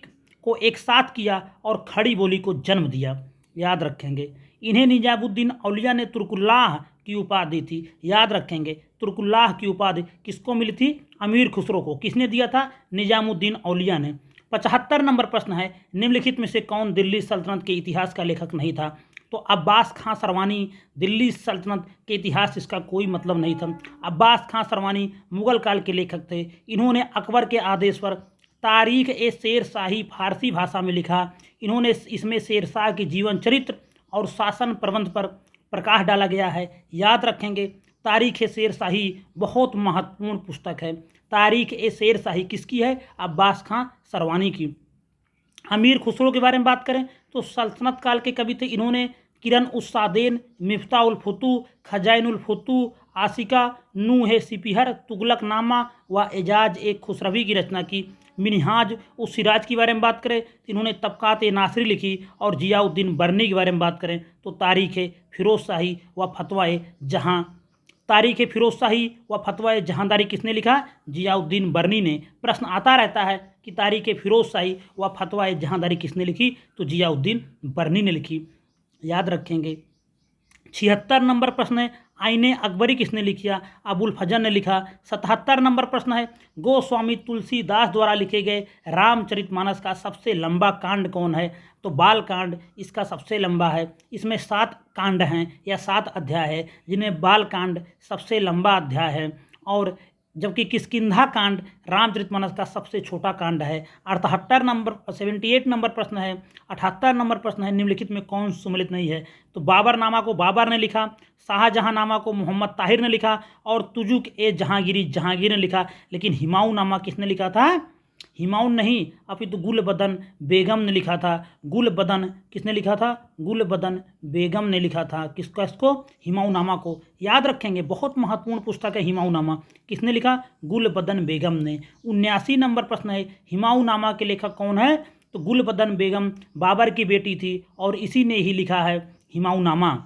को एक साथ किया और खड़ी बोली को जन्म दिया, याद रखेंगे। इन्हें निजामुद्दीन औलिया ने तुर्कुल्लाह की उपाधि थी, याद रखेंगे। तुर्कुल्लाह की उपाधि किसको मिली थी? अमीर खुसरो को। किसने दिया था? निजामुद्दीन औलिया ने। 75 नंबर प्रश्न है, निम्नलिखित में से कौन दिल्ली सल्तनत के इतिहास का लेखक नहीं था? तो अब्बास खां सरवानी दिल्ली सल्तनत के इतिहास से इसका कोई मतलब नहीं था। अब्बास खां सरवानी मुगल काल के लेखक थे। इन्होंने अकबर के आदेश पर तारीख ए शेर शाही फारसी भाषा में लिखा। इन्होंने इसमें शेरशाह के जीवन चरित्र और शासन प्रबंध पर प्रकाश डाला गया है, याद रखेंगे। तारीख ए शेर शाही बहुत महत्वपूर्ण पुस्तक है। तारीख ए शेर शाही किसकी है? अब्बास खां सरवानी की। अमीर खुसरो के बारे में बात करें तो सल्तनत काल के कवि थे। इन्होंने किरण उस्सादेन, मिफ्ता उल फुतू, खजाइन उल फुतू, आशिका नूह सिपिहर, तुगलक नामा व एजाज एक खुसरवी की रचना की। मिनहाज उस सिराज के बारे में बात करें तो इन्होंने तबकात ए नासरी लिखी। और जियाउद्दीन बर्नी के बारे में बात करें तो तारीख फिरोज शाही व फतवा जहां तारीख फिरोज शाही व फतवा जहांदारी किसने लिखा? जियाउद्दीन बर्नी ने। प्रश्न आता रहता है कि तारीख फिरोज शाही व फतवा जहांदारी किसने लिखी? तो जियाउद्दीन बर्नी ने लिखी, याद रखेंगे। 76 नंबर प्रश्न है, आईने अकबरी किसने लिखा? अबुल फजल ने लिखा। 77 नंबर प्रश्न है, गोस्वामी तुलसीदास द्वारा लिखे गए रामचरितमानस का सबसे लंबा कांड कौन है? तो बाल कांड इसका सबसे लंबा है। इसमें 7 कांड हैं या 7 अध्याय है, जिनमें बाल कांड सबसे लंबा अध्याय है, और जबकि किष्किंधा कांड रामचरितमानस का सबसे छोटा कांड है। 78 नंबर प्रश्न है। 78 नंबर प्रश्न है, निम्नलिखित में कौन सुमेलित नहीं है? तो बाबर नामा को बाबर ने लिखा, शाहजहां नामा को मोहम्मद ताहिर ने लिखा, और तुजुक ए जहांगीरी जहांगीर ने लिखा। लेकिन हुमायूं नामा किसने लिखा था? हुमायूं नहीं अपितु गुलबदन बेगम ने लिखा था। गुलबदन किसने लिखा था? गुलबदन बेगम ने लिखा था। किसका? इसको, हुमायूं नामा को, याद रखेंगे। बहुत महत्वपूर्ण पुस्तक है हुमायूं नामा। किसने लिखा? गुलबदन बेगम ने। 79 नंबर प्रश्न है, हुमायूं नामा के लेखक कौन है? तो गुलबदन बेगम बाबर की बेटी थी और इसी ने ही लिखा है हुमायूं नामा।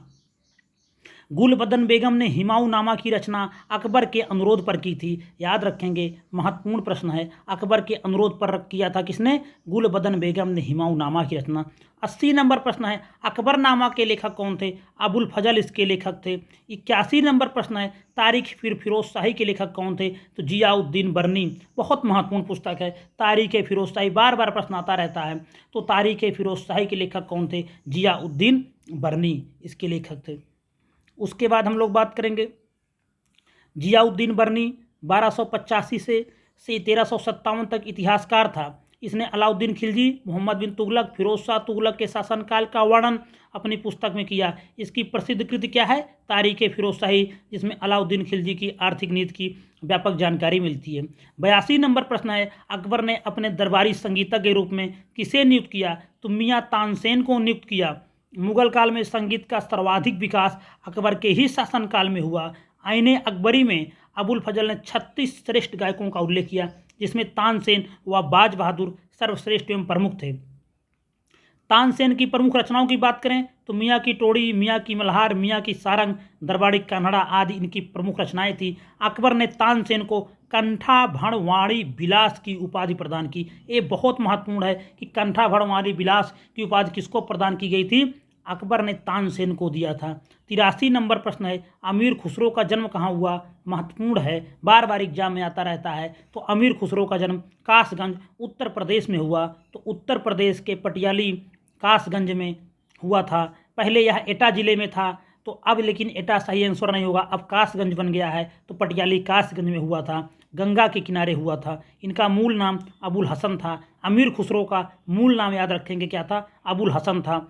गुलबदन बेगम ने हुमायूं नामा की रचना अकबर के अनुरोध पर की थी। याद रखेंगे, महत्वपूर्ण प्रश्न है। अकबर के अनुरोध पर किया था किसने? गुलबदन बेगम ने हुमायूं नामा की रचना। 80 नंबर प्रश्न है, अकबरनामा के लेखक कौन थे? अबुल फजल इसके लेखक थे। 81 नंबर प्रश्न है, तारीख फिरोज शाही के लेखक कौन थे? तो जियाउद्दीन बरनी। बहुत महत्वपूर्ण पुस्तक है तारीख फिरोज शाही, बार बार प्रश्न आता रहता है। तो तारीख फिरोज शाही के लेखक कौन थे? जियाउद्दीन बरनी इसके लेखक थे। उसके बाद हम लोग बात करेंगे, जियाउद्दीन बरनी 1285 से 1357 तक इतिहासकार था। इसने अलाउद्दीन खिलजी, मोहम्मद बिन तुगलक, फिरोज शाह तुगलक के शासनकाल का वर्णन अपनी पुस्तक में किया। इसकी प्रसिद्ध कृति क्या है? तारीख फिरोज शाही, जिसमें अलाउद्दीन खिलजी की आर्थिक नीति की व्यापक जानकारी मिलती है। 82 नंबर प्रश्न है, अकबर ने अपने दरबारी संगीतज्ञ के रूप में किसे नियुक्त किया? तो मियाँ तानसेन को नियुक्त किया। मुगल काल में संगीत का सर्वाधिक विकास अकबर के ही शासनकाल में हुआ। आईने अकबरी में अबुल फजल ने 36 श्रेष्ठ गायकों का उल्लेख किया, जिसमें तानसेन व बाज बहादुर सर्वश्रेष्ठ एवं प्रमुख थे। तानसेन की प्रमुख रचनाओं की बात करें तो मियाँ की टोड़ी, मियाँ की मल्हार, मियाँ की सारंग, दरबारी कान्हड़ा आदि इनकी प्रमुख रचनाएं थी। अकबर ने तानसेन को कंठाभरणवाणी विलास की उपाधि प्रदान की। ये बहुत महत्वपूर्ण है कि कंठाभरणवाणी विलास की उपाधि किसको प्रदान की गई थी? अकबर ने तानसेन को दिया था। 83 नंबर प्रश्न है, अमीर खुसरो का जन्म कहाँ हुआ? महत्वपूर्ण है, बार बार एग्जाम में आता रहता है। तो अमीर खुसरो का जन्म कासगंज उत्तर प्रदेश में हुआ। तो उत्तर प्रदेश के पटियाली कासगंज में हुआ था। पहले यह एटा जिले में था, तो अब लेकिन एटा सही आंसर नहीं होगा, अब कासगंज बन गया है। तो पटियाली कासगंज में हुआ था, गंगा के किनारे हुआ था। इनका मूल नाम अबुल हसन था। अमीर खुसरो का मूल नाम याद रखेंगे क्या था? अबुल हसन था।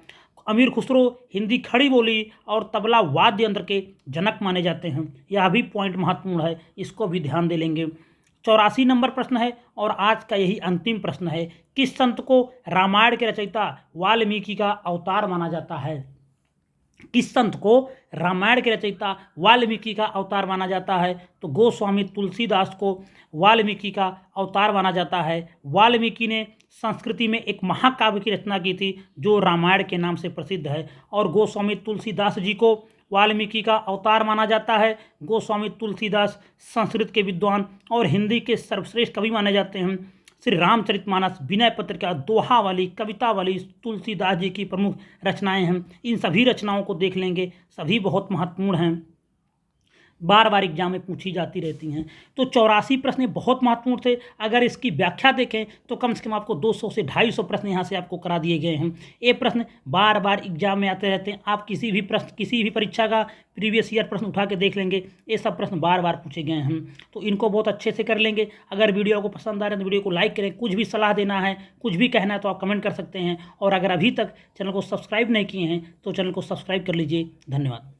अमीर खुसरो हिंदी खड़ी बोली और तबला वाद्य यंत्र के जनक माने जाते हैं। यह भी पॉइंट महत्वपूर्ण है, इसको भी ध्यान दे लेंगे। 84 नंबर प्रश्न है और आज का यही अंतिम प्रश्न है, किस संत को रामायण के रचयिता वाल्मीकि का अवतार माना जाता है? किस संत को रामायण के रचयिता वाल्मीकि का अवतार माना जाता है? तो गोस्वामी तुलसीदास को वाल्मीकि का अवतार माना जाता है। वाल्मीकि ने संस्कृति में एक महाकाव्य की रचना की थी जो रामायण के नाम से प्रसिद्ध है, और गोस्वामी तुलसीदास जी को वाल्मीकि का अवतार माना जाता है। गोस्वामी तुलसीदास संस्कृत के विद्वान और हिंदी के सर्वश्रेष्ठ कवि माने जाते हैं। श्री रामचरितमानस, विनय पत्रिका, दोहा वाली, कविता वाली तुलसीदास जी की प्रमुख रचनाएं हैं। इन सभी रचनाओं को देख लेंगे, सभी बहुत महत्वपूर्ण हैं, बार बार एग्जाम में पूछी जाती रहती हैं। तो 84 प्रश्न बहुत महत्वपूर्ण थे। अगर इसकी व्याख्या देखें तो कम से कम आपको 200 से 250 प्रश्न यहाँ से आपको करा दिए गए हैं। ये प्रश्न बार बार एग्जाम में आते रहते हैं। आप किसी भी प्रश्न, किसी भी परीक्षा का प्रीवियस ईयर प्रश्न उठा के देख लेंगे, ये सब प्रश्न बार बार पूछे गए हैं। तो इनको बहुत अच्छे से कर लेंगे। अगर वीडियो को पसंद आ रहा है तो वीडियो को लाइक करें। कुछ भी सलाह देना है, कुछ भी कहना है तो आप कमेंट कर सकते हैं। और अगर अभी तक चैनल को सब्सक्राइब नहीं किए हैं तो चैनल को सब्सक्राइब कर लीजिए। धन्यवाद।